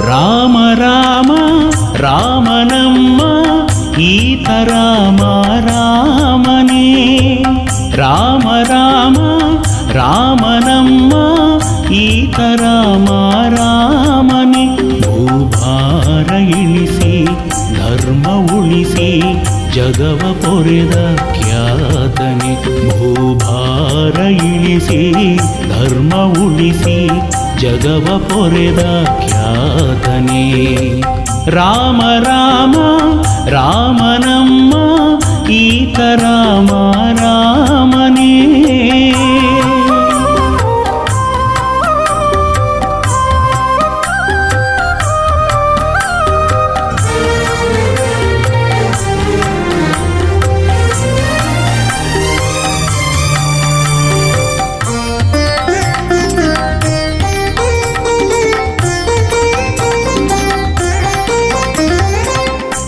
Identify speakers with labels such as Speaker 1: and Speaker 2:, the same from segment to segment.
Speaker 1: ರಾಮ ರಾಮ ರಾಮನಮ್ಮ ಈತ ರಾಮ ರಾಮನೇ. ರಾಮ ರಾಮ ರಾಮನಮ್ಮ ಈತ ರಾಮ ರಾಮನೇ. ಭೂಭಾರ ಇಳಿಸಿ ಧರ್ಮ ಉಳಿಸಿ ಜಗವ ಪೊರೆದ ಖ್ಯಾತನೆ. ಭೂಭಾರ ಇಳಿಸಿ ಧರ್ಮ ಉಳಿಸಿ ಜಗವ ಪೊರೆದ ಖ್ಯಾತನೇ. ರಾಮ ರಾಮ ರಾಮನಮ್ಮ ಈತ ರಾಮ ರಾಮನೇ.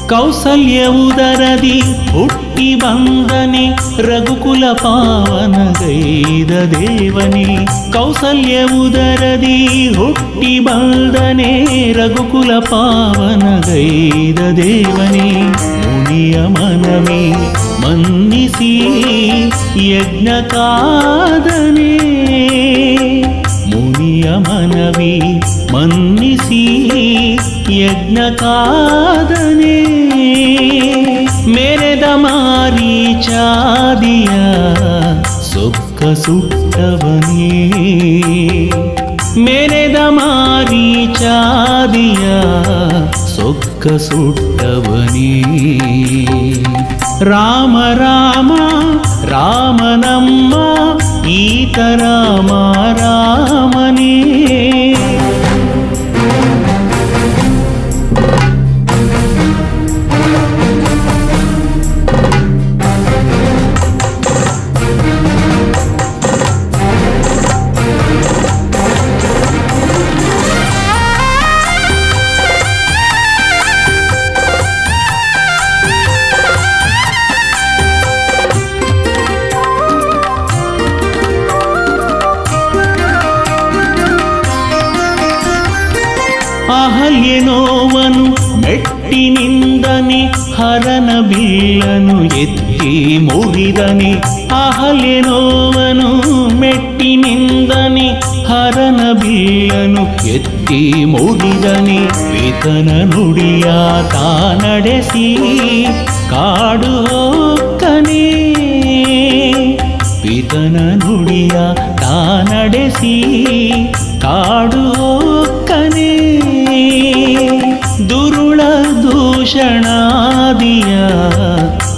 Speaker 1: ಕೌಸಲ್ಯ ಉದರದಿ ಹುಟ್ಟಿ ಬಂದನೆ ರಘುಕುಲ ಪಾವನಗೈದ ದೇವನೇ. ಕೌಸಲ್ಯ ಉದರದಿ ಹುಟ್ಟಿ ಬಂದನೆ ರಘುಕುಲ ಪಾವನಗೈದ ದೇವನೇ. ಮುನಿಯ ಮನವೇ ಮನ್ನಿಸಿ ಯಜ್ಞ ಕಾದನೆ. ಮುನಿಯ ಮನವೇ ಮನ್ನಿಸಿ ಯಜ್ಞ ಕಾದನೆ. ಮೆರೆದ ಮಾರೀಚಾದಿಯ ಸೊಕ್ಕ ಸುಟ್ಟವನೇ. ಮೆರೆದ ಮಾರೀಚಾದಿಯ ಸೊಕ್ಕ ಸುಟ್ಟವನೇ. ರಾಮ ರಾಮ ರಾಮನಮ್ಮ ಈತ ರಾಮ ರಾಮನೇ. ಅಹಲ್ಯನೋವನು ಮೆಟ್ಟಿನಿಂದನೆ ಹರನ ಬಿಲ್ಲನು ಎತ್ತಿ ಮುರಿದನೆ. ಅಹಲ್ಯನೋವನು ಮೆಟ್ಟಿನಿಂದನೆ ಹರನ ಬಿಲ್ಲನು ಎತ್ತಿ ಮುರಿದನೆ. ಪಿತನ ನುಡಿಯ ತಾ ನಡೆಸಿ ಕಾಡು ಹೋಕ್ಕನೆ. ಪಿತನ ನುಡಿಯ ತಾ ನಡೆಸಿ ಕಾಡು ಹೋಕ್ಕನೆ. ದುರುಳ ದೂಷಣಾದಿಯ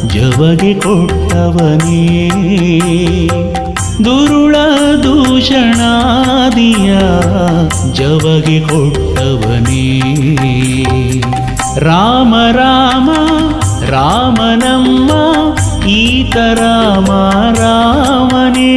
Speaker 1: ಜವಗೆ ಕೊಟ್ಟವನೇ. ದುರುಳ ದೂಷಣಾದಿಯ ಜವಗೆ ಕೊಟ್ಟವನೇ. ರಾಮ ರಾಮ ರಾಮನಮ್ಮ ಈತ ರಾಮ ರಾಮನೇ.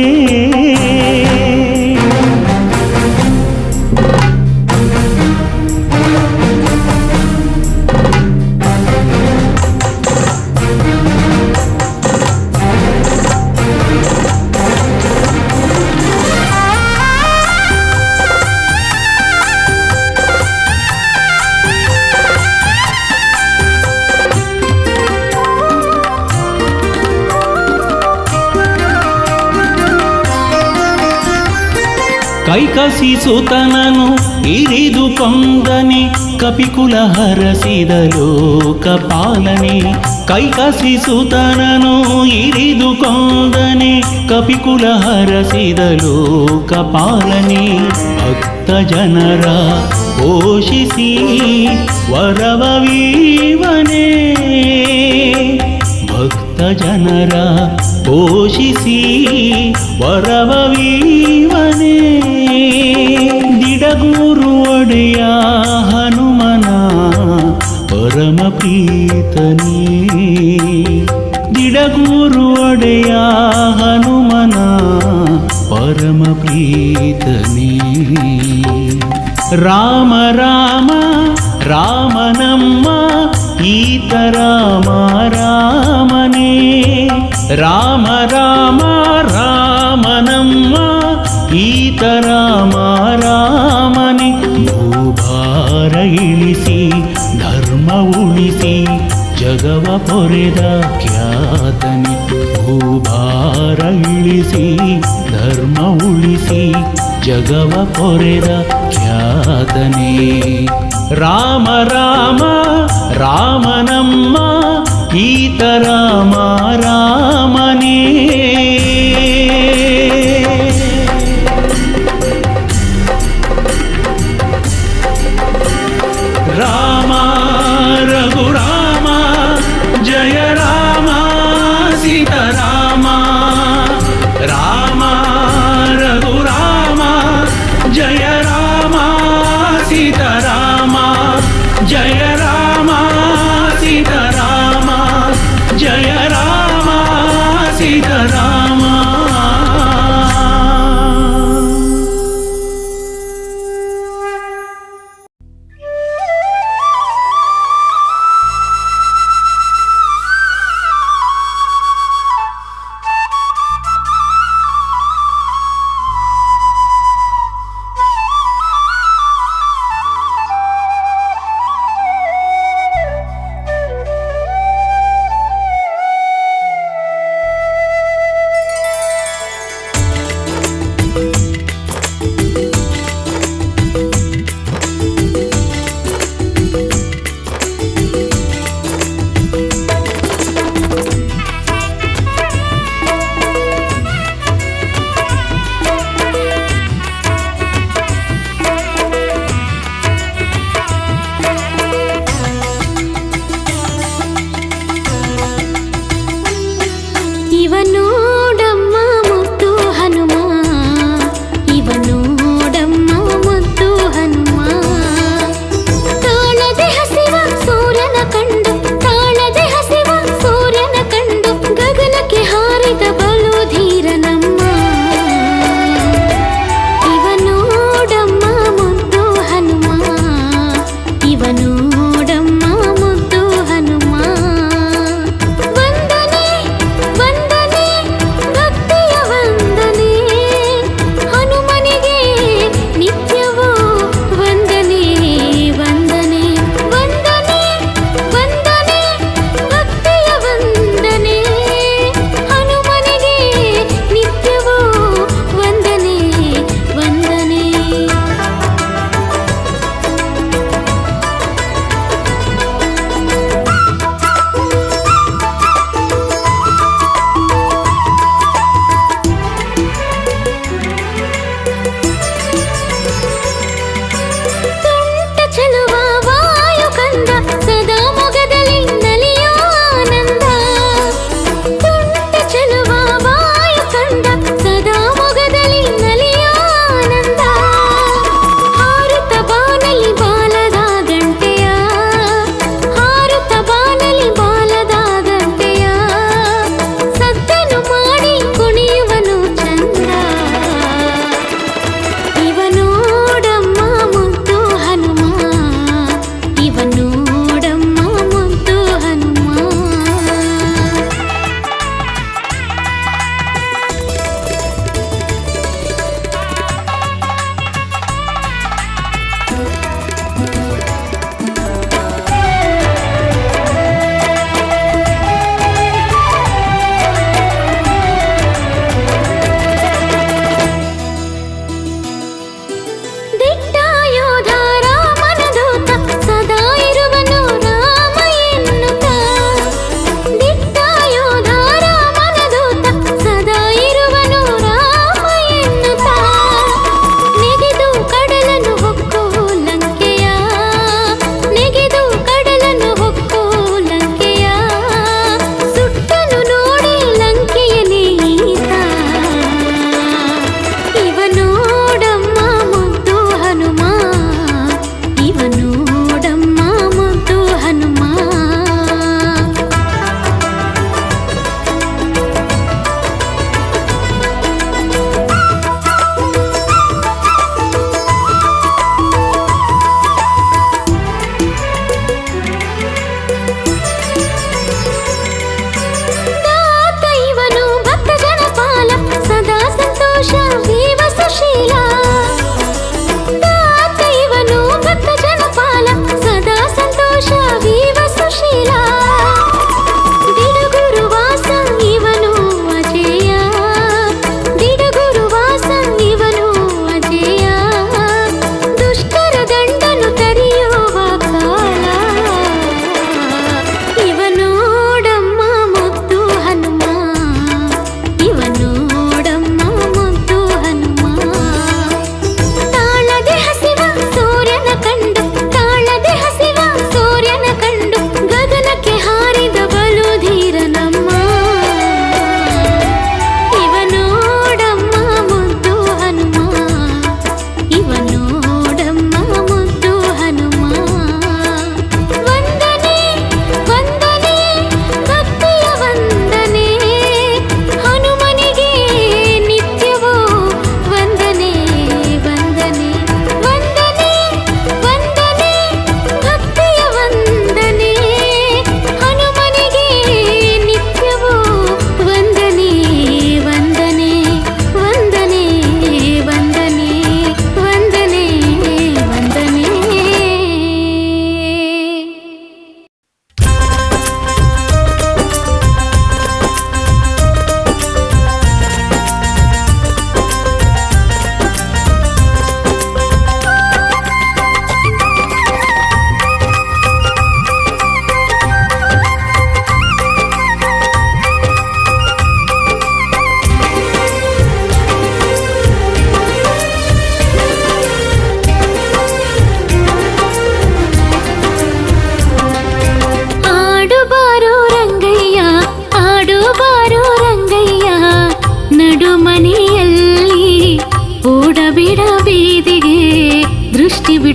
Speaker 1: ಕೈಕಸಿ ಸುತನನು ಇರಿದು ಕೊಂದನೆ. ಕಪಿಕುಲ ಹರಸಿದ ಲೋಕಪಾಲನೆ. ಕೈಕಸಿಸುತನನು ಇರಿದು ಕೊಂದನೆ ಕಪಿಕುಲ ಹರಸಿದ ಲೋಕಪಾಲನೆ ಭಕ್ತ ಜನರ ಪೋಷಿಸಿ ವರವವೀವನೇ ಭಕ್ತ ಜನರ ಪೋಷಿಸಿ ವರವವೀವನೇ ದಿಡಗೂರು ಒಡೆಯ ಹನುಮನ ಪರಮ ಪ್ರೀತನೇ ದಿಡಗೂರು ಒಡೆಯ ಹನುಮನ ಪರಮ ಪ್ರೀತನೇ ರಾಮ ರಾಮ ರಾಮನಮ್ಮ ಈತ ರಾಮ ರಾಮನೇ ರಾಮ ರಾಮ ರಾಮನಮ್ಮ ಈತ ರಾಮ ರಾಮನೇ ಭೂಭಾರ ಇಳಿಸಿ ಧರ್ಮ ಉಳಿಸಿ ಜಗವ ಪೊರೆದ ಖ್ಯಾತನೆ ಭೂಭಾರ ಇಳಿಸಿ ಧರ್ಮ ಉಳಿಸಿ ಜಗವ ಪೊರೆದ ಖ್ಯಾತನೆ ರಾಮ ರಾಮ ರಾಮನಮ್ಮ ಈತ ರಾಮ ರಾಮನೇ ರಾಮ ರಘುರಾಮ ಜಯ ರಾಮ ಸೀತಾರಾಮ ರಾಮ ರಘುರಾಮ ಜಯ ರಾಮ ಸೀತಾರಾಮ ಜಯ ರಾಮ ಸೀತಾರಾಮ ಜಯ ರಾಮ ಸೀತಾರಾಮ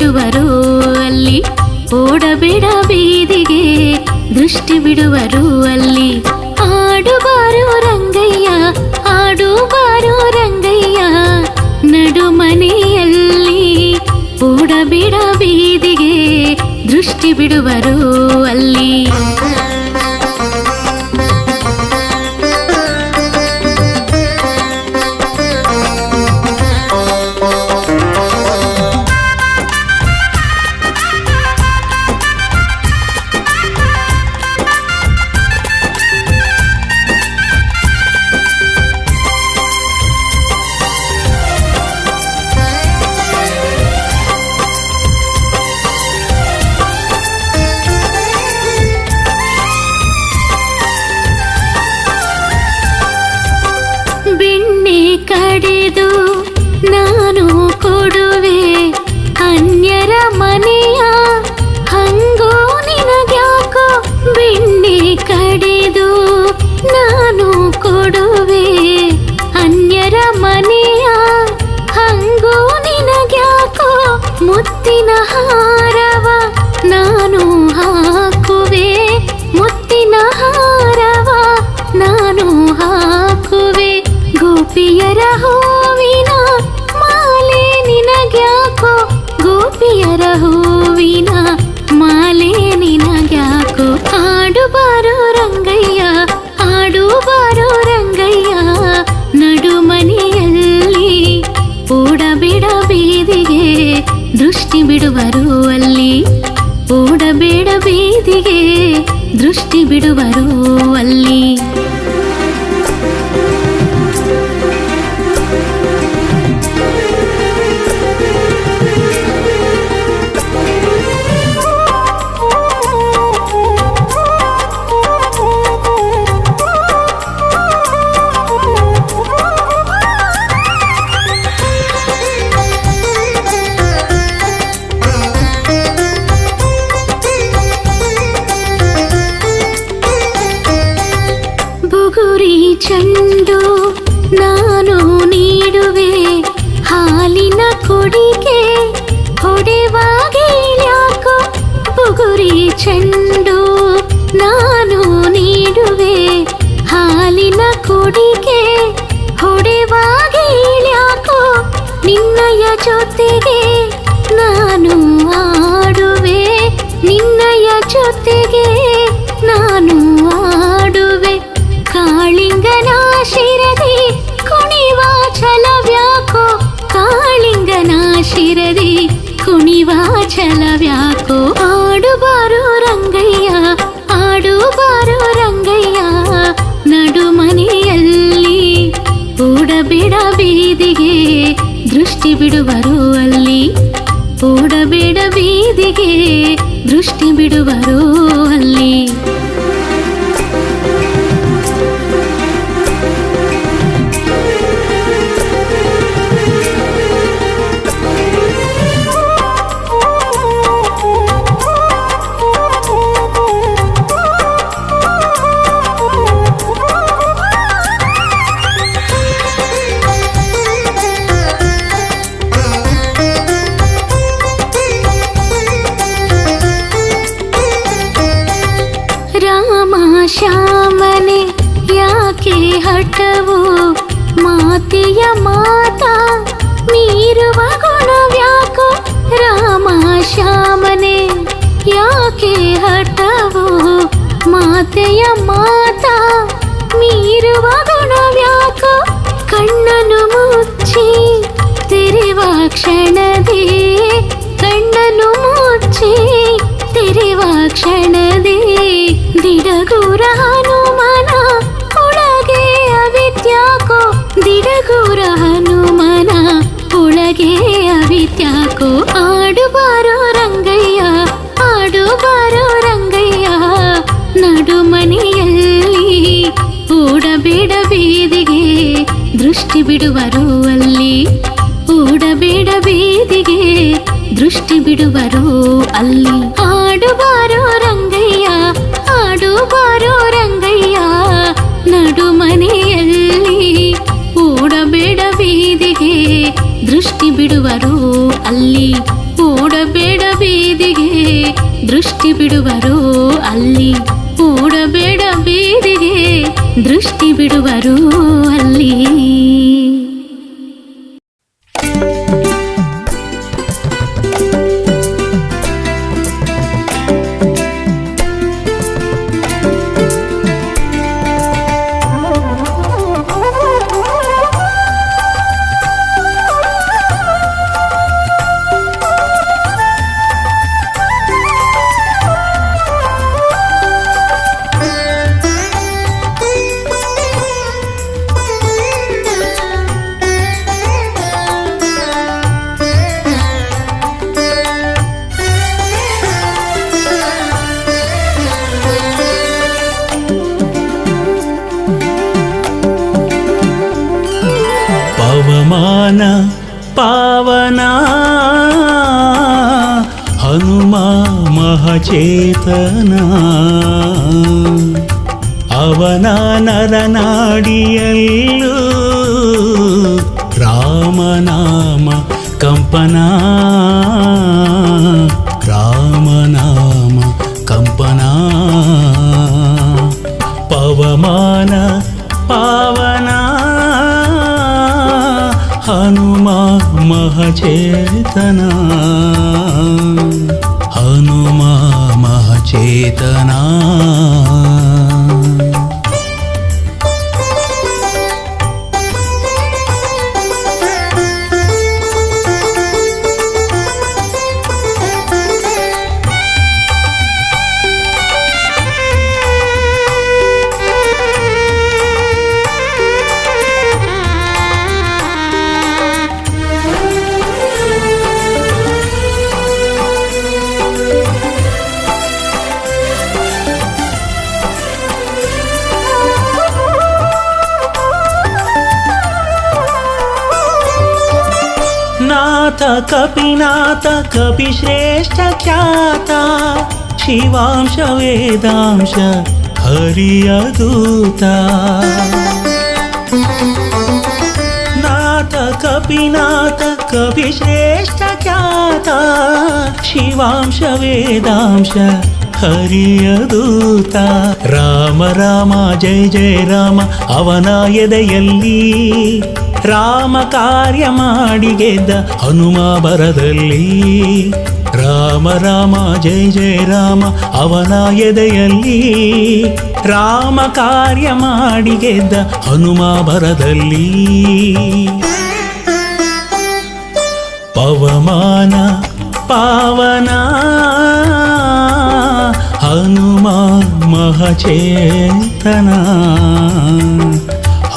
Speaker 2: ಬಿಡುವರು ಅಲ್ಲಿ, ಓಡಬೇಡ ಬೀದಿಗೆ ದೃಷ್ಟಿ ಬಿಡುವರು ಅಲ್ಲಿ. ಆಡುಬಾರೋ ರಂಗಯ್ಯ, ಆಡುಬಾರೋ ರಂಗಯ್ಯ, ನಡುಮನೆಯಲ್ಲಿ ಓಡಬೇಡ ಬೀದಿಗೆ ದೃಷ್ಟಿ ಬಿಡುವರು ಅಲ್ಲಿ. ಬೆಣ್ಣೆ ಕಡೆದು ನಾನು ಕೊಡುವೆ ಅನ್ಯರ ಮನೆಯ ಹಂಗೋ ನಿನಗ್ಯಾಕೋ. ಬೆಣ್ಣೆ ಕಡೆದು ನಾನು ಕೊಡುವೆ ಅನ್ಯರ ಮನೆಯ ಹಂಗೋ ನಿನಗ್ಯಾಕೋ. ಮುತ್ತಿನ ಹಾರವ ನಾನು ಹಾಕುವೆ, ಮುತ್ತಿನ ಹಾರವ ನಾನು ಹಾಕುವೆ. ಗೋಪಿಯರ ಹೂವಿನ ಮಾಲೆ ನಿನಗ್ಯಾಕೋ, ಗೋಪಿಯರ ಹೂವಿನ ಮಾಲೆ ನಿನಗ್ಯಾಕೋ. ಆಡುಬಾರೋ ರಂಗಯ್ಯ, ಆಡುಬಾರೋ ರಂಗಯ್ಯ, ನಡುಮನೆಯಲ್ಲಿ ಓಡಬೇಡ ಬೀದಿಗೆ ದೃಷ್ಟಿ ಬಿಡುವರು ಅಲ್ಲಿ, ಓಡಬೇಡ ಬೀದಿಗೆ ದೃಷ್ಟಿ ಬಿಡುವರು ಅಲ್ಲಿ. ಬುಗುರಿ ಚೆಂಡು ನಾನು ನೀಡುವೆ ಹಾಲಿನ ಕೊಡಿಗೆ ಹೊಡೆವಾಗೇಳ್ಯಾಕೋ. ಬುಗುರಿ ಚೆಂಡು ನಾನು ನೀಡುವೆ ಹಾಲಿನ ಕೊಡಿಗೆ ಹೊಡೆವಾಗೇಳ್ಯಾಕೋ. ನಿನ್ನಯ ಜೊತೆಗೆ ನಾನು ಆಡುವೆ, ನಿನ್ನಯ ಜೊತೆಗೆ ನಾನು ಆಡುವೆ. ಕಾಳಿಂಗನ ಶಿರದಿ ಕುಣಿವ ಛಲವ್ಯಾಕೋ, ಕಾಳಿಂಗನ ಶಿರದಿ ಕುಣಿವ ಛಲವ್ಯಾಕೋ. ಆಡುಬಾರೋ ರಂಗಯ್ಯ, ಆಡುಬಾರೋ ರಂಗಯ್ಯ, ನಡುಮನೆಯಲ್ಲಿ ಓಡಬೇಡ ಬೀದಿಗೆ ದೃಷ್ಟಿ ಬಿಡುವರು ಅಲ್ಲಿ, ಓಡಬೇಡ ಬೀದಿಗೆ ದೃಷ್ಟಿ ಬಿಡುವರು ಅಲ್ಲಿ. ಶ್ಯಾಮನೆ ಯಾಕೆ ಹಠವು, ಮಾತೆಯ ಮಾತಾ ಮೀರುವ ಗುಣವ್ಯಾಕೋ. ರಾಮ ಶ್ಯಾಮನೆ ಯಾಕೆ ಹಠವು, ಮಾತೆಯ ಮಾತಾ ಮೀರುವ ಗುಣವ್ಯಾಕೋ. ಕಣ್ಣನು ಮುಚ್ಚಿ ತೆರೆವ ಕ್ಷಣದೇ, ಕಣ್ಣನು ಮುಚ್ಚಿ ತೆರೆವ ಕ್ಷಣದೇ ದಿಡಗೂರ ಹನುಮನ ಒಳಗೆ ಅವಿತ್ಯಾಕೋ. ದಿಡಗೂರ ಹನುಮನ ಒಳಗೆ ಅವಿತ್ಯಾಕೋ. ಆಡುಬಾರೋ ರಂಗಯ್ಯ, ಆಡುಬಾರೋ ರಂಗಯ್ಯ, ನಡುಮನೆಯಲ್ಲಿ ಓಡಬೇಡ ಬೀದಿಗೆ ದೃಷ್ಟಿ ಬಿಡುವರು ಅಲ್ಲಿ, ಓಡಬೇಡ ಬೀದಿಗೆ ದೃಷ್ಟಿ ಬಿಡುವರು ಅಲ್ಲಿ. ಆಡುಬಾರೋ ರಂಗಯ್ಯ, ಆಡುಬಾರೋ ರಂಗಯ್ಯ, ನಡುಮನೆಯಲ್ಲಿ ಓಡಬೇಡ ಬೀದಿಗೆ ದೃಷ್ಟಿ ಬಿಡುವರು ಅಲ್ಲಿ, ಓಡಬೇಡ ದೃಷ್ಟಿ ಬಿಡುವರು ಅಲ್ಲಿ ಓಡಬೇಡ ಬೀದಿಗೆ ದೃಷ್ಟಿ ಬಿಡುವರು ಅಲ್ಲಿ.
Speaker 1: ಪವಮಾನ ಪಾವನ ಹನುಮ ಮಹಚೇತನ ಅವನ ನರನಾಡಿಯಲ್ಲೂ ರಾಮನಾಮ ಕಂಪನ ರಾಮನಾಮ ಕಂಪನ ಪವಮಾನ ಪಾವನ ಹನುಮ ಮಹಚೇತನ ಹನುಮ ಮಹಚೇತನ. ನಾಥ ಕಪಿನಾಥ ಕಪಿಶ್ರೇಷ್ಠ ಖ್ಯಾತ ಶಿವಾಂಶ ವೇದಾಂಶ ಹರಿಯ ದೂತ. ನಾಥ ಕಪಿನಾಥ ಕಪಿಶ್ರೇಷ್ಠ ಖ್ಯಾತ ಶಿವಾಂಶ ವೇದಾಂಶ ಹರಿಯ ದೂತ. ರಾಮ ರಾಮ ಜಯ ಜಯ ರಾಮ ಅವನ ಎದೆಯಲ್ಲಿ ರಾಮ ಕಾರ್ಯ ಮಾಡಿ ಗೆದ್ದ ಹನುಮ ಬರದಲ್ಲಿ. ರಾಮ ರಾಮ ಜಯ ಜಯ ರಾಮ ಅವನ ಎದೆಯಲ್ಲಿ ರಾಮ ಕಾರ್ಯ ಮಾಡಿ ಗೆದ್ದ ಹನುಮ ಬರದಲ್ಲಿ. ಪವಮಾನ ಪಾವನ ಹನುಮ ಮಹಚೇತನ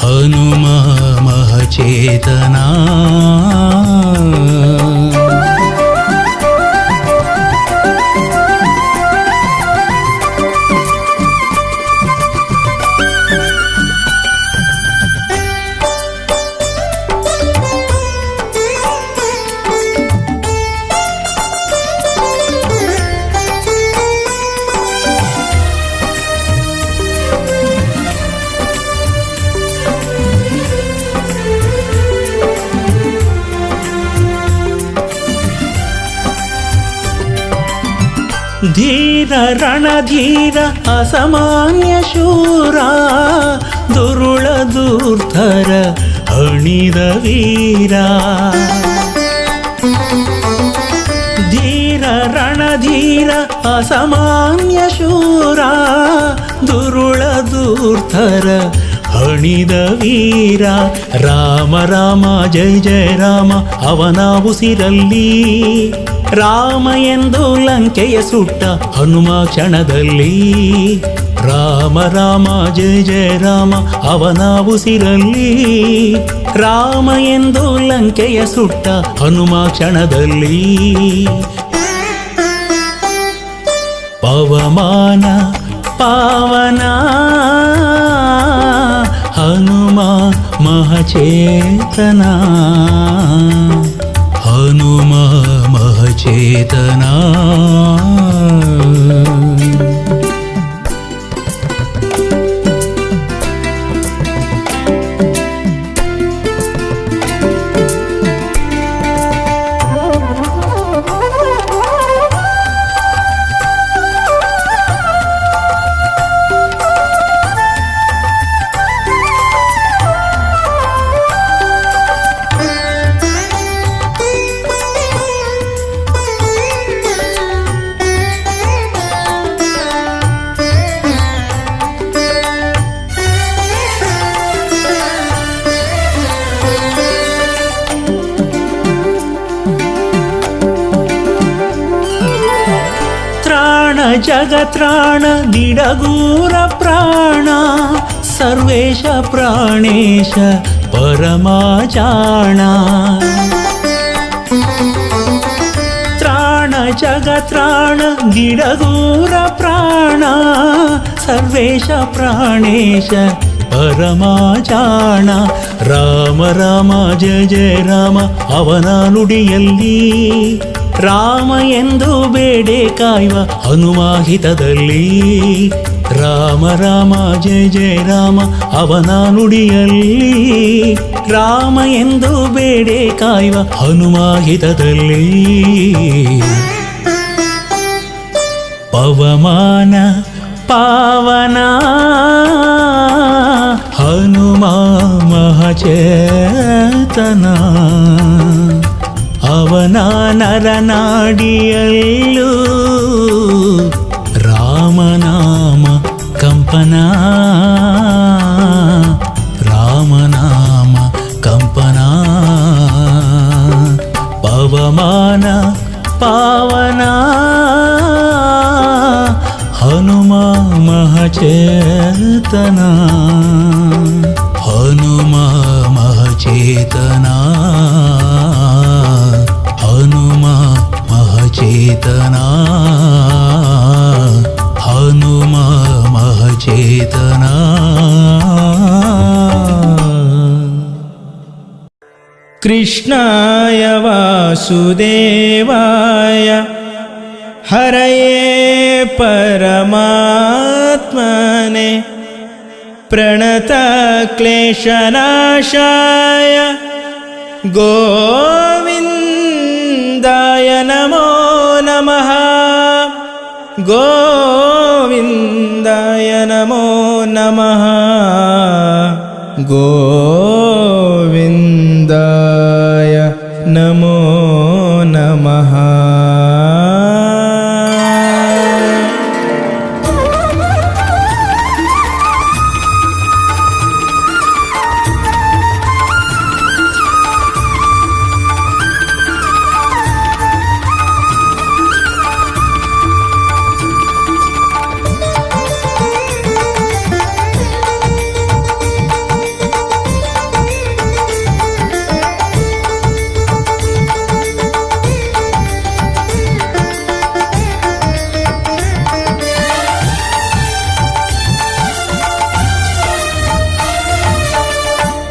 Speaker 1: ಹನುಮ ಮಹಚೇತನ. ಧೀರ ರಣಧೀರ ಅಸಾಮಾನ್ಯ ಶೂರ ದುರುಳ ಧೂರ್ತರ ಹಣಿದ ವೀರ. ಧೀರ ರಣಧೀರ ಅಸಾಮಾನ್ಯ ಶೂರ ದುರುಳ ಧೂರ್ತರ ಹಣಿದ ವೀರ. ರಾಮ ರಾಮ ಜಯ ಜಯ ರಾಮ ಅವನ ಉಸಿರಲ್ಲಿ ರಾಮ ಎಂದು ಲಂಕೆಯ ಸುಟ್ಟ ಹನುಮ ಕ್ಷಣದಲ್ಲಿ. ರಾಮ ರಾಮ ಜಯ ಜಯ ರಾಮ ಅವನ ಉಸಿರಲ್ಲಿ ರಾಮ ಎಂದು ಲಂಕೆಯ ಸುಟ್ಟ ಹನುಮ ಕ್ಷಣದಲ್ಲಿ. ಪವಮಾನ ಪಾವನ ಹನುಮ ಮಹಚೇತನ ಹನುಮ ಮಹಚೇತನ. जगत्राण निडगूर प्राण सर्वेश प्राणेश परमाजाण त्राण जगत्राण निडगूर प्राण सर्वेश प्राणेश ಪರಮಾಚಾಣ ರಾಮ ರಾಮ ಜಯ ಜಯ ರಾಮ ಅವನ ನುಡಿಯಲ್ಲಿ ರಾಮ ಎಂದು ಬೇಡೆ ಕಾಯುವ ಹನುಮಾಹಿತದಲ್ಲಿ ರಾಮ ರಾಮ ಜಯ ಜಯ ರಾಮ ಅವನ ನುಡಿಯಲ್ಲಿ ರಾಮ ಎಂದು ಬೇಡೆ ಕಾಯುವ ಹನುಮಾಹಿತದಲ್ಲಿ ಪವಮಾನ ಪಾವನ ಹನುಮ ಮಹಚೇತನ ಅವನ ನರನಾಡಿಯಲ್ಲೂ ರಾಮನಾಮ ಕಂಪನ ರಾಮನಾಮ ಕಂಪನ ಪವಮಾನ ಪಾವನ ಹನುಮ ಮಹಚೇತನ ಹನುಮ ಮಹಚೇತನ ಹನುಮ ಮಹಚೇತನ ಹನುಮ ಮಹಚೇತನ
Speaker 3: ಕೃಷ್ಣಾಯ ವಾಸುದೇವಾಯ ಹರಯೇ ಪರಮಾತ್ಮನೆ ಪ್ರಣತಕ್ಲೇಶನಾಶಾಯ ಗೋವಿಂದಾಯ ನಮೋ ನಮಃ ಗೋವಿಂದಾಯ ನಮೋ ನಮಃ ಗೋವಿಂದಾಯ ನಮೋ ನಮಃ.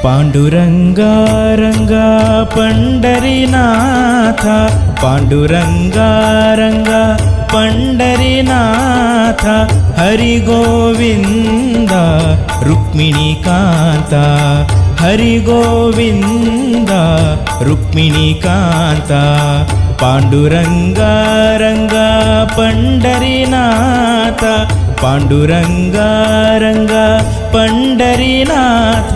Speaker 3: पांडुरंगा रंगा पंढरीनाथ पांडुरंगा रंगा पंढरीनाथ हरि गोविंद रुक्मिणी कांता हरि गोविंद रुक्मिणी कांता पांडुरंगा रंगा पंढरीनाथ पांडुरंगा रंगा पंढरीनाथ.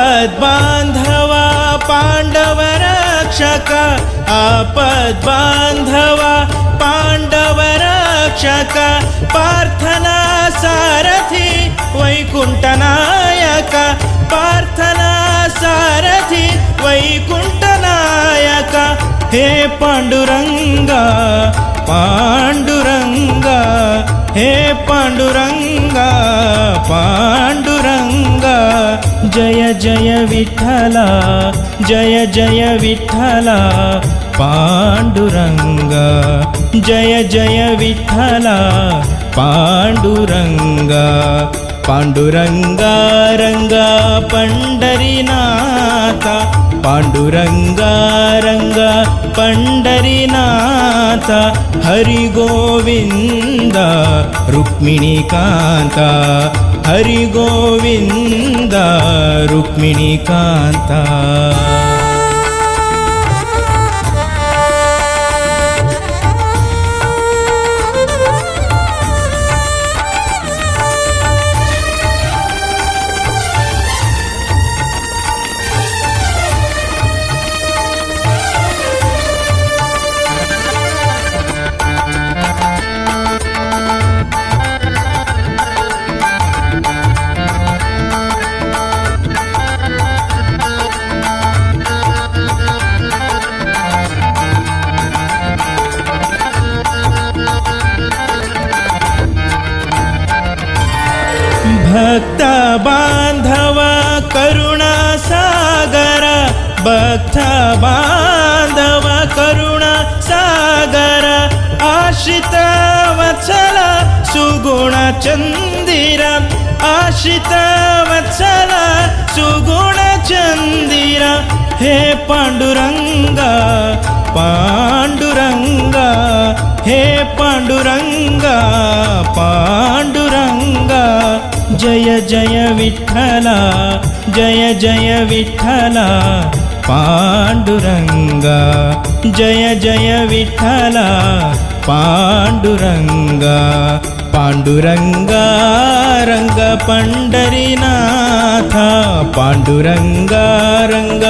Speaker 3: आपद्बांधवा पांडव रक्षक आपद्बांधवा पांडव रक्षक पार्थना सारथी वैकुंठ नायक पार्थना सारथी वैकुंठ नायक हे पांडुरंगा पांडुरंगा हे पांडुरंगा पांडुरंगा जय जय विठ्ठला जय जय विठ्ठला पांडुरंगा जय जय विठ्ठला पांडुरंगा पांडुरंगा रंगा पंढरीनाथ पांडुरंगा रंगा पंढरीनाथ हरि गोविंद रुक्मिणी कांता हरि गोविंद रुक्मिणी कांता. ನಾಥ ಬಾಂಧವ ಕರುಣ ಸಾಗರ ಆಶ್ರಿತ ವತ್ಸಲ ಸುಗುಣ ಚಂದಿರ ಆಶ್ರಿತ ವತ್ಸಲ ಸುಗುಣ ಚಂದಿರ ಹೇ ಪಾಂಡುರಂಗ ಪಾಂಡುರಂಗ ಹೇ ಪಾಂಡುರಂಗ ಪಾಂಡುರಂಗ ಜಯ ಜಯ ವಿಠಲ ಜಯ ಜಯ ವಿಠಲ ಪಾಂಡುರಂಗ ಜಯ ಜಯ ವಿಠಲ ಪಾಂಡುರಂಗ ಪಾಂಡುರಂಗ ರಂಗ ಪಂಡರಿನಾಥ ಪಾಂಡುರಂಗ ರಂಗ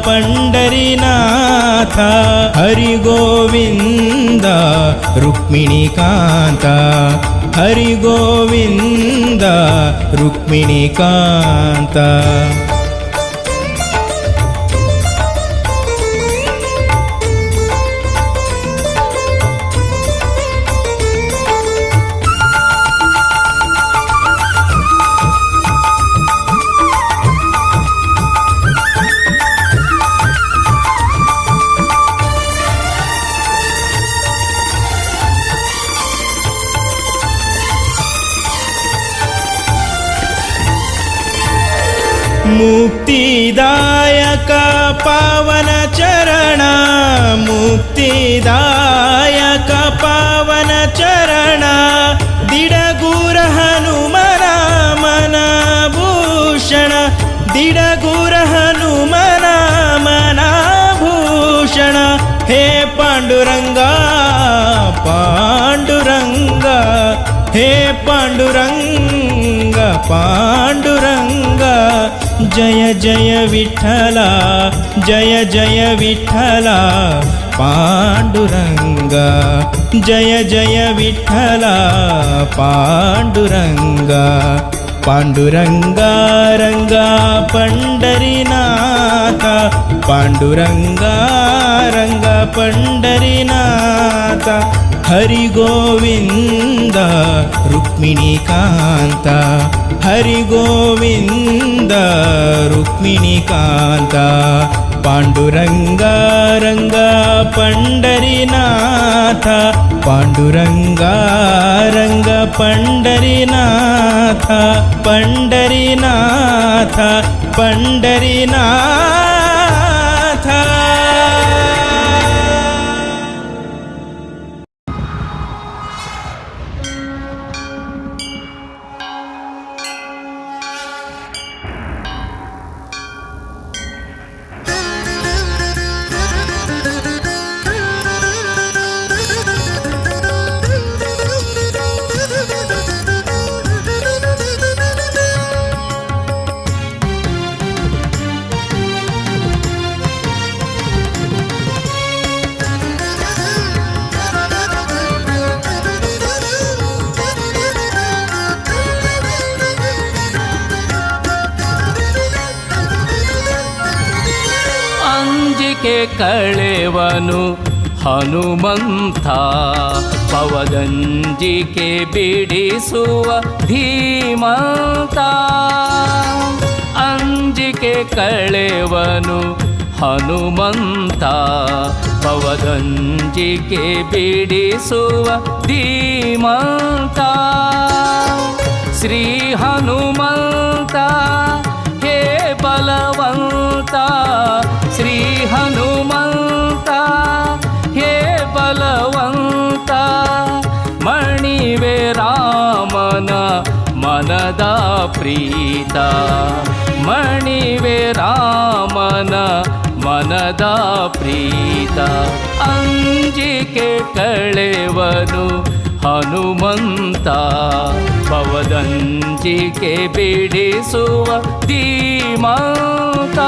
Speaker 3: ಪಂಡರಿನಾಥ ಹರಿ ಗೋವಿಂದ ರುಕ್ಮಿಣಿಕಾಂತ ಹರಿ ಗೋವಿಂದ ರುಕ್ಮಿಣಿಕಾಂತ ಮುಕ್ತಿದಾಯಕ ಪಾವನ ಚರಣ ಮುಕ್ತಿದಾಯಕ ಪಾವನ ಚರಣ ದಿಡಗೂರ ಹನುಮನ ಮನ ಭೂಷಣ ದಿಡಗೂರ ಹನುಮನ ಮನ ಭೂಷಣ ಹೇ ಪಾಂಡುರಂಗ ಪಾಂಡುರಂಗ ಹೇ ಪಾಂಡುರಂಗ ಪಾಂಡುರಂಗ ಜಯ ಜಯ ವಿಠಲ ಜಯ ಜಯ ವಿಠಲ ಪಾಂಡುರಂಗ ಜಯ ಜಯ ವಿಠಲ ಪಾಂಡುರಂಗ ಪಾಂಡುರಂಗ ರಂಗ ಪಂಡರಿನಾಥ ಪಾಂಡುರಂಗ ರಂಗ ಪಂಡರಿನಾಥ ಹರಿ ಗೋವಿಂದ ರುಕ್ಮಿಣಿಕಾಂತ ಹರಿ ಗೋವಿಂದ ರುಕ್ಮಿಣಿಕಾಂತ ಪಾಂಡುರಂಗ ರಂಗ ಪಂಡರಿನಾಥ ಪಾಂಡುರಂಗ ರಂಗ ಪಂಡರಿನಾಥ ಪಂಡರಿನಾಥ ಪಂಡರಿನಾಥ
Speaker 4: ಕಳೆವನು ಹನುಮಂತ ಪವದಂಜಿಕೆ ಬಿಡಿಸುವ ಧೀಮಂತ ಅಂಜಿಕೆ ಕಳೆವನು ಹನುಮಂತ ಪವದಂಜಿಕೆ ಬಿಡಿಸುವ ಧೀಮಂತ ಶ್ರೀ ಹನುಮಂತ ಹೇ ಬಲವಂತ ಶ್ರೀ ಹನುಮಂತ ಹೇ ಬಲವಂತ ಮಣಿವೆ ರಾಮನ ಮನದ ಪ್ರೀತ ಮಣಿವೆ ರಾಮನ ಮನದ ಪ್ರೀತ ಅಂಜಿಕೆ ಕಳೆವನು ಹನುಮಂತ ಪವದಂಜಿಕೆ ಬಿಡಿಸುವ ಧೀಮಂತ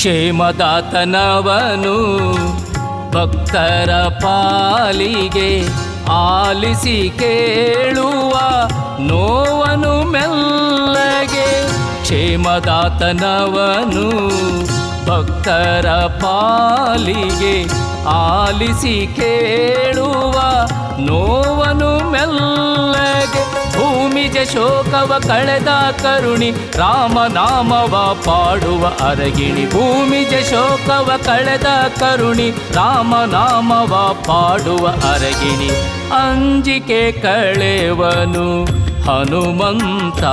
Speaker 4: ಕ್ಷೇಮದಾತನವನು ಭಕ್ತರ ಪಾಲಿಗೆ ಆಲಿಸಿ ಕೇಳುವ ನೋವನು ಮೆಲ್ಲಗೆ. ಕ್ಷೇಮದಾತನವನು ಭಕ್ತರ ಪಾಲಿಗೆ ಆಲಿಸಿ ಕೇಳುವ ನೋವನು ಮೆಲ್ಲಗೆ. ಭೂಮಿಜ ಶೋಕವ ಕಳೆದ ಕರುಣಿ ರಾಮನಾಮವ ಪಾಡುವ ಅರಗಿಣಿ. ಭೂಮಿಜ ಶೋಕವ ಕಳೆದ ಕರುಣಿ ರಾಮನಾಮವ ಪಾಡುವ ಅರಗಿಣಿ. ಅಂಜಿಕೆ ಕಳೆವನು ಹನುಮಂತ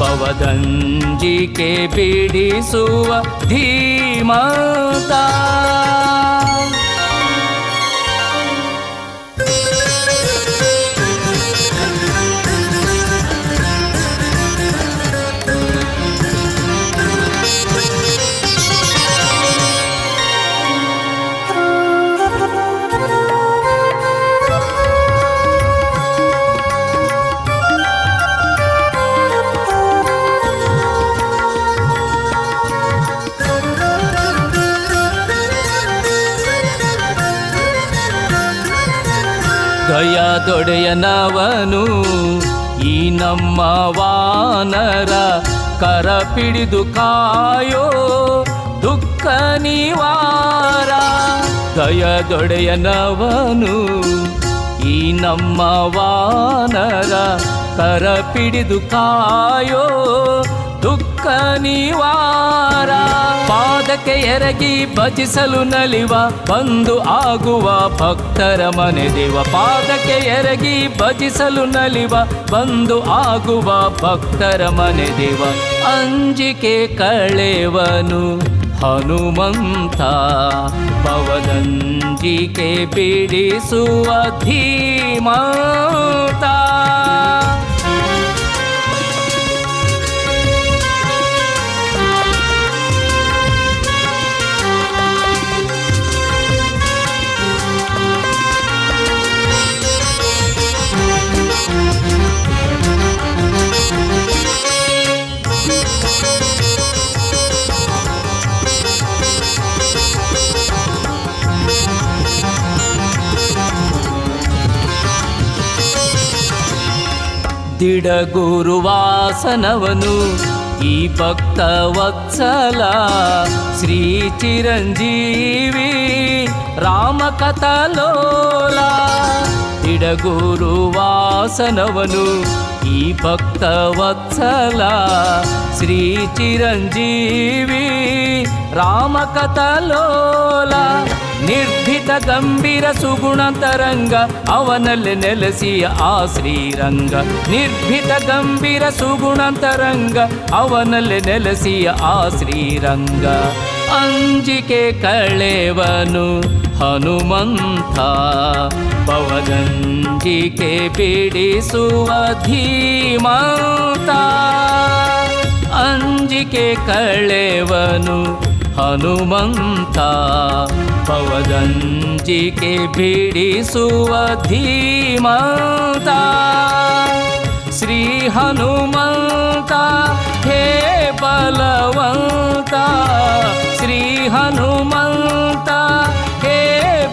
Speaker 4: ಭವದಂಜಿಕೆ ಬಿಡಿಸುವ ಧೀಮಂತ. ಗಯದೊಡೆಯನವನು ಈ ನಮ್ಮ ವಾನರ ಕರ ಪಿಡಿದು ಕಾಯೋ ದುಃಖ ನಿವಾರ. ಗಯದೊಡೆಯನವನು ಈ ನಮ್ಮ ವಾನರ ಕರ ಪಿಡಿದು ಕಾಯೋ ದುಃಖ ನಿವಾರ. ಪಾದಕ್ಕೆ ಎರಗಿ ಭಜಿಸಲು ನಲಿವ ಬಂದು ಆಗುವ ಭಕ್ತರ ಮನೆ ದೇವ. ಪಾದಕ್ಕೆ ಎರಗಿ ಭಜಿಸಲು ನಲಿವ ಬಂದು ಆಗುವ ಭಕ್ತರ ಮನೆ ದೇವ. ಅಂಜಿಕೆ ಕಳೆವನು ಹನುಮಂತ ಭವದಂಜಿಕೆ ಬಿಡಿಸುವ ಧೀಮಂತ. ದಿಡಗುರುವಾಸನವನು ಈ ಭಕ್ತ ವತ್ಸಲ ಶ್ರೀ ಚಿರಂಜೀವಿ ರಾಮಕಥಲೋಲ. ದಿಡಗುರುವಾಸನವನು ಈ ಭಕ್ತ ವತ್ಸಲ ಶ್ರೀ ಚಿರಂಜೀವಿ ರಾಮಕಥಲೋಲ. ನಿರ್ಭೀತ ಗಂಭೀರ ಸುಗುಣ ತರಂಗ ಅವನಲ್ಲಿ ನೆಲೆಸಿಯ ಆ ಶ್ರೀರಂಗ. ನಿರ್ಭೀತ ಗಂಭೀರ ಸುಗುಣ ತರಂಗ ಅವನಲ್ಲಿ ನೆಲೆಸಿಯ ಆ ಶ್ರೀರಂಗ. ಅಂಜಿಕೆ ಕಳೆವನು ಹನುಮಂತ ಭವದಂಜಿಕೆ ಬಿಡಿಸುವ ಧೀಮಂತ. ಅಂಜಿಕೆ ಕಳೆವನು ಹನುಮಂತ ಭವದಂಜಿಕೆ ಬಿಡಿಸುವ ಧೀಮಂತ. ಶ್ರೀ ಹನುಮಂತ ಹೇ ಬಲವಂತ. ಶ್ರೀ ಹನುಮಂತ ಹೇ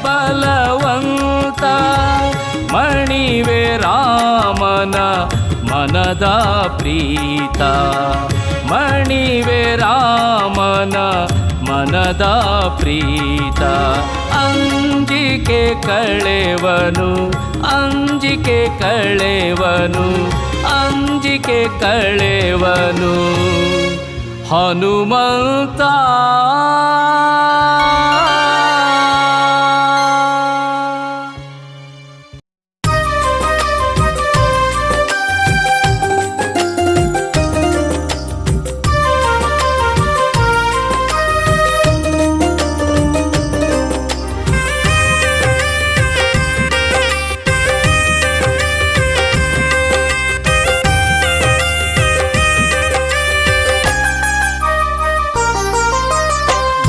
Speaker 4: ಬಲವಂತ. ಮಣಿವೆ ರಾಮನ ಮನದ ಪ್ರೀತ. ಮಣಿವೆ ರಾಮನ ಮನದ ಪ್ರೀತ. ಅಂಜಿಕೆ ಕಳೆವನು ಅಂಜಿಕೆ ಕಳೆವನು ಅಂಜಿಕೆ ಕಳೆವನು ಹನುಮಂತ.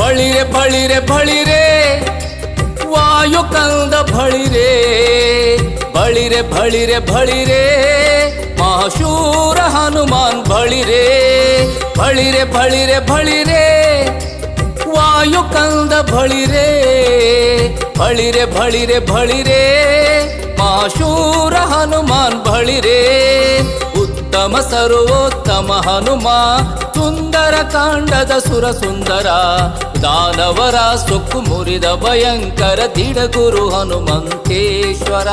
Speaker 4: ಬಳಿರೆ ಬಳಿರೆ ಬಳಿರೆ ವಾಯು ಕಂದ ಬಳಿರೆ. ಬಳಿರೆ ಬಳಿರೆ ಬಳಿರೆ ಮಹಾಶೂರ ಹನುಮಾನ್ ಬಳಿರೆ. ಬಳಿರೆ ಬಳಿರೆ ಬಳಿರೆ ವಾಯುಕಂದ ಬಳಿರೆ ಬಳಿರೆ ಬಳಿರೆ ಬಳಿರೆ ಮಹಾಶೂರ ಹನುಮಾನ್ ಬಳಿರೆ ಉತ್ತಮ ಸರ್ವೋತ್ತಮ ಹನುಮ ಸುಂದರ ಕಾಂಡದ ಸುರ ಸುಂದರ ದಾನವರ ಸೊಕ್ಕು ಮುರಿದ ಭಯಂಕರ ದಿಡಗುರು ಹನುಮಂತೇಶ್ವರ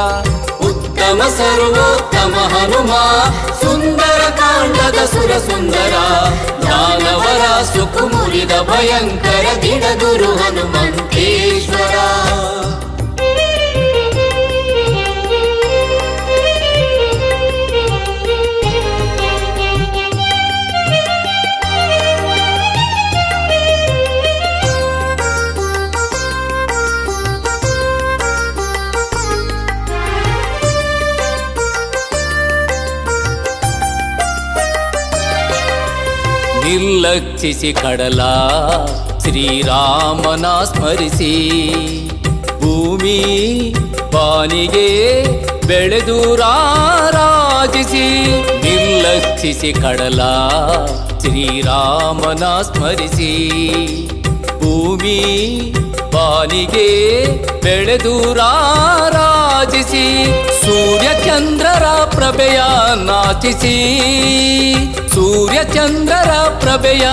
Speaker 4: ಉತ್ತಮ ಸರ್ವೋತ್ತಮ ಹನುಮ ಸುಂದರ ಕಾಂಡದ ಸುರ ಸುಂದರ ದಾನವರ ಸೊಕ್ಕು ಮುರಿದ ಭಯಂಕರ ದಿಡಗುರು ಹನುಮಂತೇಶ್ವರ ನಿರ್ಲಕ್ಷಿಸಿ ಕಡಲ ಶ್ರೀರಾಮನ ಸ್ಮರಿಸಿ ಭೂಮಿ ಬಾನಿಗೆ ಬೆಳೆದು ರಾರಾಜಿಸಿ ನಿರ್ಲಕ್ಷಿಸಿ ಕಡಲ ಶ್ರೀರಾಮನ ಸ್ಮರಿಸಿ ಭೂಮಿ ಬಾನಿಗೆ ಬೆಳೆದು ರಾರಾಜಿಸಿ ಸೂರ್ಯ ಚಂದ್ರರ ಪ್ರಭೆಯ ನಾಚಿಸಿ ಸೂರ್ಯ ಚಂದ್ರರ ಪ್ರಭೆಯ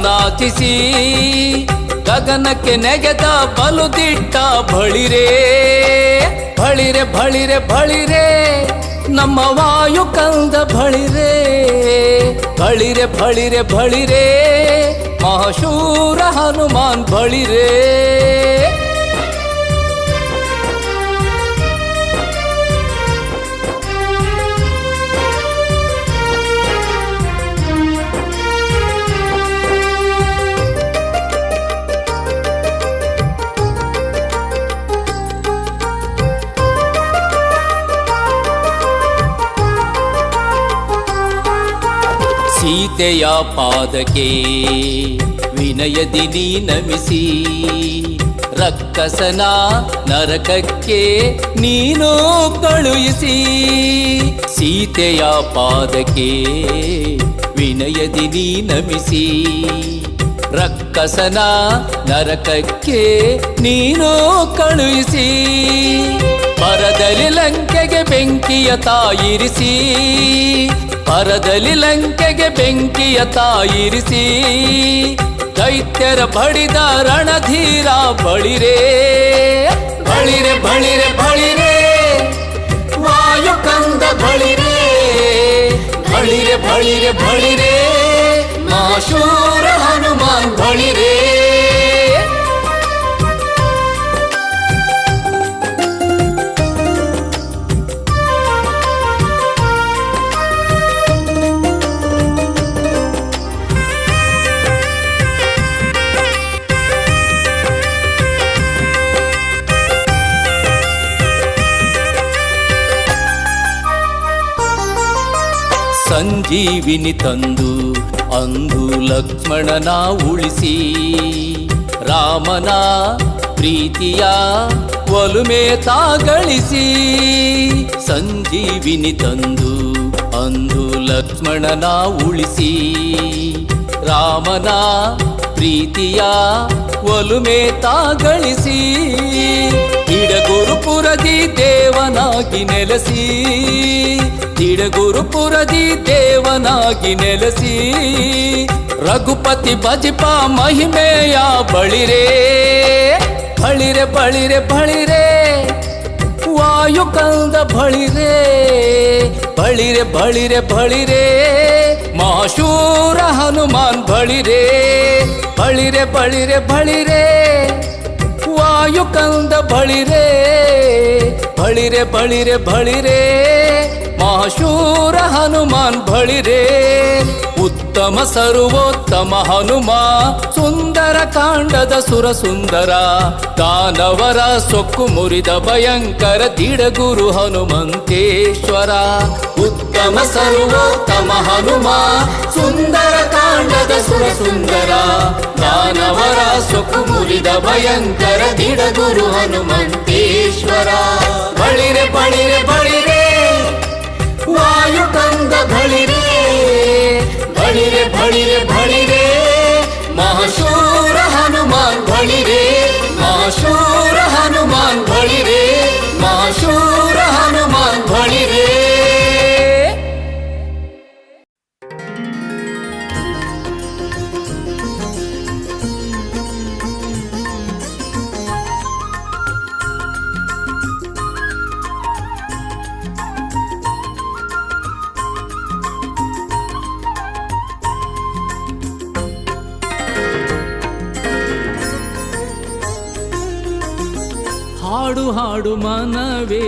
Speaker 4: ನಾಚಿಸಿ ಗಗನಕ್ಕೆ ನೆಗೆದ ಬಲುದಿಟ್ಟ ಬಳಿರೆ ಬಳಿರೆ ಬಳಿರೆ ಬಳಿರೆ ನಮ್ಮ ವಾಯುಕಂದ ಬಳಿರೆ ಬಳಿರೆ ಬಳಿರೆ ಬಳಿರೆ ಮಹಾಶೂರ ಹನುಮಾನ್ ಬಳಿರೆ ಸೀತೆಯ ಪಾದಕ್ಕೆ ವಿನಯದಿ ನೀ ನಮಿಸಿ ರಕ್ಕಸನ ನರಕಕ್ಕೆ ನೀನು ಕಳುಹಿಸಿ ಸೀತೆಯ ಪಾದಕ್ಕೆ ವಿನಯದಿ ನೀ ನಮಿಸಿ ರಕ್ಕಸನ ನರಕಕ್ಕೆ ನೀನು ಕಳುಹಿಸಿ ಪರದಲ್ಲಿ ಲಂಕೆಗೆ ಬೆಂಕಿಯ ತಾಯಿರಿಸಿ ಪರದಲ್ಲಿ ಲಂಕೆಗೆ ಬೆಂಕಿಯ ತಾಯಿರಿಸಿ ದೈತ್ಯರ ಬಡಿದ ರಣಧೀರ ಬಳಿರೆ ಬಳಿರೆ ಬಳಿರೆ ಬಳಿರೆ ವಾಯುಕಂದ ಬಳಿರೆ ಬಳಿರೆ ಬಳಿರೆ ಬಳಿರೆ ಮಹಾಶೂರ ಹನುಮಾನ್ ಬಳಿರೆ ಸಂಜೀವಿನಿ ತಂದು ಅಂದು ಲಕ್ಷ್ಮಣನ ಉಳಿಸಿ ರಾಮನ ಪ್ರೀತಿಯ ಒಲುಮೆ ತಾಗಳಿಸಿ ಸಂಜೀವಿನಿ ತಂದು ಅಂದು ಲಕ್ಷ್ಮಣನ ಉಳಿಸಿ ರಾಮನ ಪ್ರೀತಿಯ ಒಲುಮೆ ತಾಗಳಿಸಿ ತಿಡಗುರುಪುರದಿ ದೇವನಾಗಿ ನೆಲೆಸಿ ತಿಡಗುರುಪುರದಿ ದೇವನಾಗಿ ನೆಲೆಸಿ ರಘುಪತಿ ಭಜಿಪ ಮಹಿಮೆಯ ಬಳಿರೆ ಬಳಿರೆ ಬಳಿರೆ ಬಳಿರೆ ವಾಯುಕಂದ ಬಳಿರೆ ಬಳಿರೆ ಬಳಿರೆ ಬಳಿರೆ ಮಹಾಶೂರ ಹನುಮಾನ್ ಬಳಿರೆ ಬಳಿರೆ ಬಳಿರೆ ಬಳಿರೆ ವಾಯುಕಂದ ಬಳಿರೆ ಬಳಿರೆ ಬಳಿರೆ ಬಳಿರೆ ಮಹಾಶೂರ ಹನುಮಾನ್ ಬಳಿರೆ ಉತ್ತಮ ಸರ್ವೋತ್ತಮ ಹನುಮ ಸುಂದರ ಕಾಂಡದ ಸುರ ಸುಂದರ ದಾನವರ ಸೊಕ್ಕು ಮುರಿದ ಭಯಂಕರ ದಿಡಗುರು ಹನುಮಂತೇಶ್ವರ ಉತ್ತಮ ಸರ್ವೋತ್ತಮ ಹನುಮ ಸುಂದರ ಕಾಂಡದ ಸುರ ಸುಂದರ ದಾನವರ ಸೊಕ್ಕು ಮುರಿದ ಭಯಂಕರ ದಿಡಗುರು ಹನುಮಂತೇಶ್ವರ ಬಳಿರೆ ಬಳಿರೆ ಬಳಿರೆ ವಾಯುಕಂದ ಬಳಿರೆ ಬಳಿರೆ ಬಳಿರೆ ಬಳಿರೆ ಮಹಾಶೂರ ಹನುಮಾನ್ ಬಳಿರೆ ಹಾಡು ಹಾಡು ಮನವೇ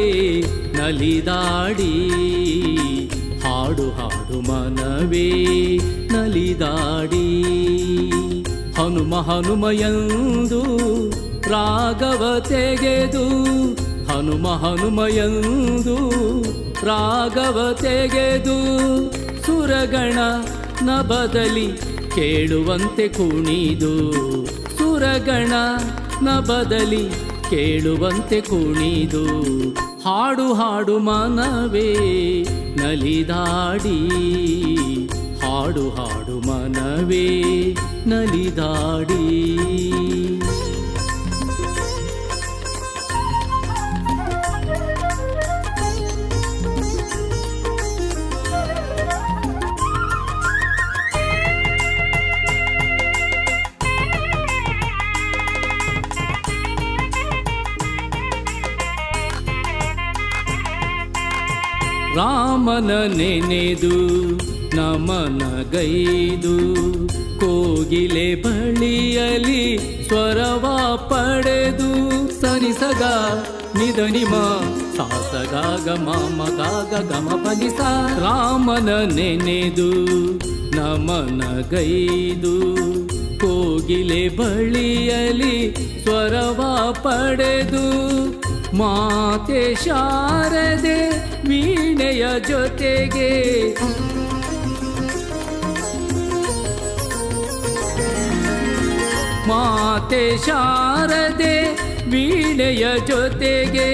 Speaker 4: ನಲಿದಾಡಿ ಹಾಡು ಹಾಡು ಮನವೇ ನಲಿದಾಡಿ ಹನುಮ ಹನುಮ ಎಂದು ರಾಗವ ತೆಗೆದು ಹನುಮ ಹನುಮ ಎಂದು ರಾಗವ ತೆಗೆದು ಸುರಗಣ ನ ಬದಲಿ ಕೇಳುವಂತೆ ಕುಣಿದು ಸುರಗಣ ನ ಬದಲಿ ಕೇಳುವಂತೆ ಕುಣಿದು ಹಾಡು ಹಾಡು ಮನವೇ ನಲಿದಾಡಿ ಹಾಡು ಹಾಡು ಮನವೇ ನಲಿದಾಡಿ ರಾಮನ ನೆನೆದು ನಮನಗೈದು ಕೋಗಿಲೆ ಬಳಿಯಲಿ ಸ್ವರವ ಪಡೆದು ಸನಿಸಗ ನಿಧನಿಮ ಸಾಸಗಾಗ ಮಮಗಾಗ ಗಮ ಪನಿಸ ರಾಮನ ನೆನೆದು ನಮನಗೈದು ಕೋಗಿಲೆ ಬಳಿಯಲಿ ಸ್ವರವ ಪಡೆದು ಮಾತೆ ಶಾರದೆ ವೀಣೆಯ ಜೊತೆಗೆ ಮಾತೆ ಶಾರದೆ ವೀಣೆಯ ಜೊತೆಗೆ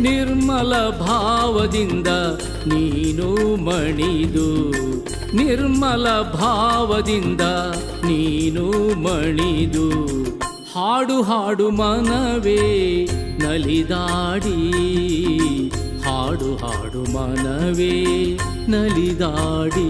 Speaker 4: ನಿರ್ಮಲ ಭಾವದಿಂದ ನೀನು ಮಣಿದು ನಿರ್ಮಲ ಭಾವದಿಂದ ನೀನು ಮಣಿದು ಹಾಡು ಹಾಡು ಮನವೇ ನಲಿದಾಡಿ ಹಾಡು ಹಾಡು ಮನವೇ ನಲಿದಾಡಿ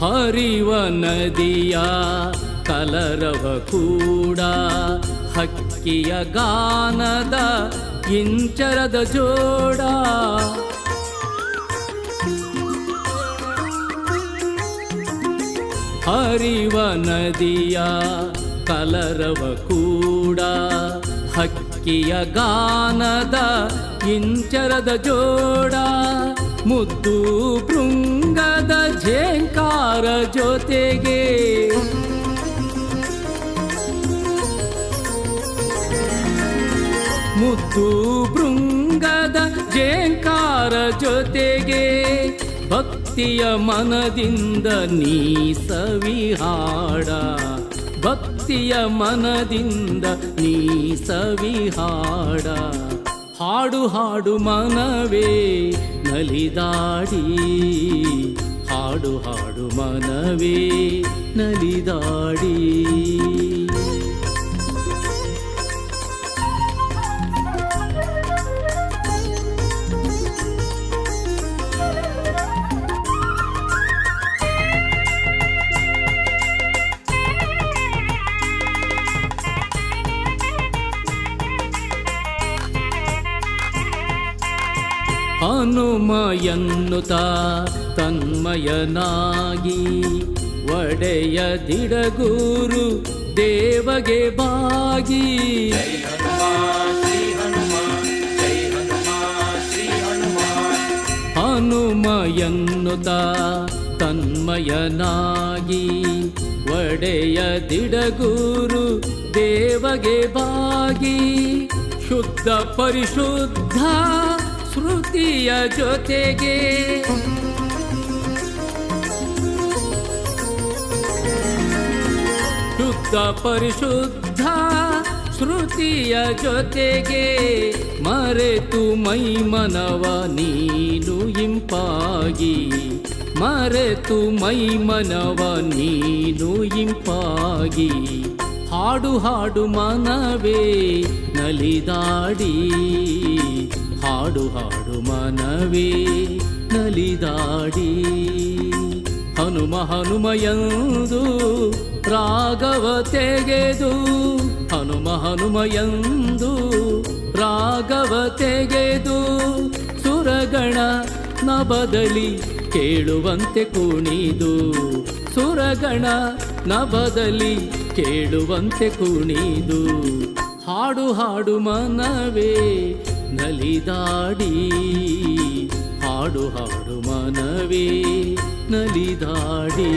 Speaker 4: ಹರಿವ ನದಿಯ ಕಲರವ ಕೂಡ ಹಕ್ಕಿಯ ಗಾನದ ಇಂಚರದ ಜೋಡ ಹರಿವ ನದಿಯ ಕಲರವ ಕೂಡ ಹಕ್ಕಿಯ ಗಾನದ ಇಂಚರದ ಜೋಡ ಮುದ್ದು ಭೃಂಗದ ಝೇಂಕಾರ ಜೊತೆಗೆ ಮುದ್ದು ಭೃಂಗದ ಝೇಂಕಾರ ಜೊತೆಗೆ ಭಕ್ತಿಯ ಮನದಿಂದ ನೀ ಸವಿಹಾಡ ಭಕ್ತಿಯ ಮನದಿಂದ ನೀ ಸವಿಹಾಡ ಹಾಡು ಹಾಡು ಮನವೇ ನಲಿದಾಡಿ ಹಾಡು ಹಾಡು ಮನವೇ ನಲಿದಾಡಿ ಹನುಮ ಎನ್ನುತ್ತ ತನ್ಮಯನಾಗಿ ಒಡೆಯ ದಿಡಗೂರು ದೇವಗೆ ಬಾಗಿ ಹನುಮ ಎನ್ನುತ್ತ ತನ್ಮಯನಾಗಿ ಒಡೆಯ ದಿಡಗೂರು ದೇವಗೆ ಬಾಗಿ ಶುದ್ಧ ಪರಿಶುದ್ಧ ಶ್ರುತಿಯ ಜೊತೆಗೆ ಶುದ್ಧ ಪರಿಶುದ್ಧ ಶ್ರುತಿಯ ಜೊತೆಗೆ ಮರೆತು ಮೈ ಮನವ ನೀನು ಇಂಪಾಗಿ ಮರೆತು ಮೈ ಮನವ ನೀನು ಇಂಪಾಗಿ ಹಾಡು ಹಾಡು ಮನವೇ ನಲಿದಾಡಿ ಹಾಡು ಹಾಡು ಮನವೇ ನಲಿದಾಡಿ ಹನುಮ ಹನುಮ ಎಂದು ರಾಗವ ತೆಗೆದು ಹನುಮ ಹನುಮ ಎಂದು ರಾಗವ ತೆಗೆದು ಸುರಗಣ ನಭದಲ್ಲಿ ಕೇಳುವಂತೆ ಕುಣಿದು ಸುರಗಣ ನಭದಲ್ಲಿ ಕೇಳುವಂತೆ ಕುಣಿದು ಹಾಡು ಹಾಡು ಮನವೇ ನಲಿದಾಡಿ ಹಾಡು ಹಾಡು ಮನವೇ ನಲಿದಾಡಿ